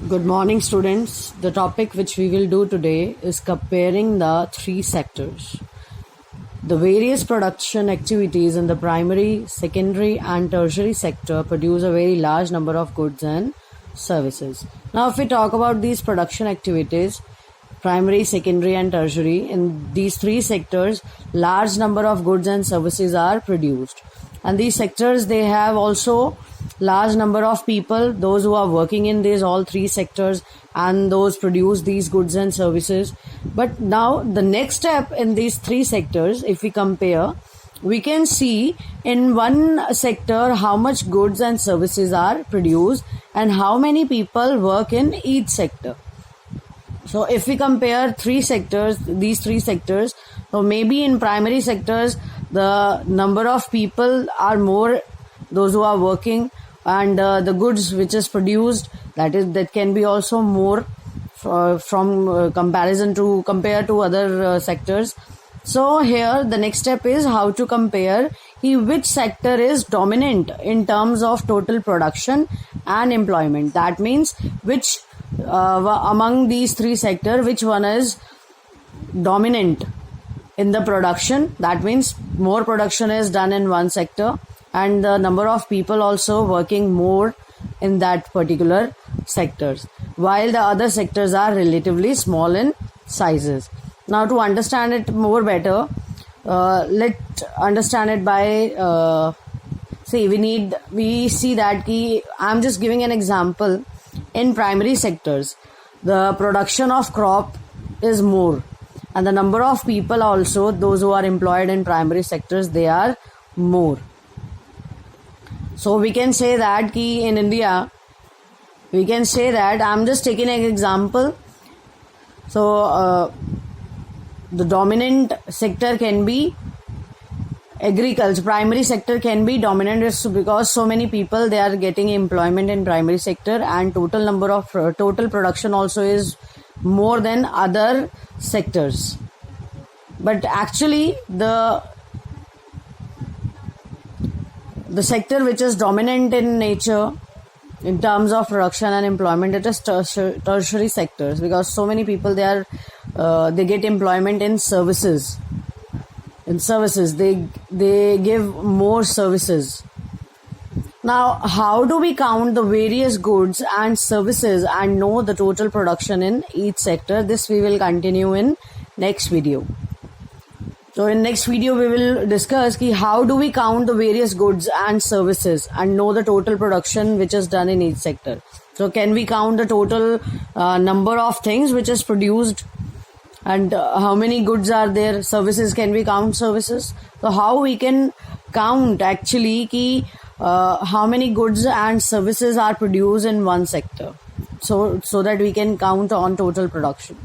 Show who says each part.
Speaker 1: Good morning, students. The topic which we will do today is comparing the three sectors. The various production activities in the primary, secondary, and tertiary sector produce a very large number of goods and services. Now, if we talk about these production activities, primary, secondary, and tertiary, in these three sectors, large number of goods and services are produced. And these sectors, they have also large number of people, those who are working in these all three sectors and those produce these goods and services. But now the next step in these three sectors, if we compare, we can see in one sector how much goods and services are produced and how many people work in each sector. So if we compare these three sectors, so maybe in primary sectors the number of people are more, those who are working, and the goods which is produced, that can be also more from compared to other sectors. So here the next step is how to compare which sector is dominant in terms of total production and employment. That means which among these three sectors, which one is dominant in the production. That means more production is done in one sector and the number of people also working more in that particular sectors, while the other sectors are relatively small in sizes. Now, to understand it more better, let's understand it by we see that I'm just giving an example. In primary sectors, the production of crop is more, and the number of people also, those who are employed in primary sectors, they are more. So we can say that in India, we can say that I'm just taking an example. So the dominant sector can be agriculture. Primary sector can be dominant because so many people, they are getting employment in primary sector, and total production also is more than other sectors. But actually the sector which is dominant in nature in terms of production and employment, it is tertiary sectors, because so many people, they get employment in services. They give more services. Now, how do we count the various goods and services and know the total production in each sector? This we will continue in next video. So in next video we will discuss how do we count the various goods and services and know the total production which is done in each sector. So can we count the total number of things which is produced, and how many goods are there? Services, can we count services? So how we can count actually how many goods and services are produced in one sector, so that we can count on total production.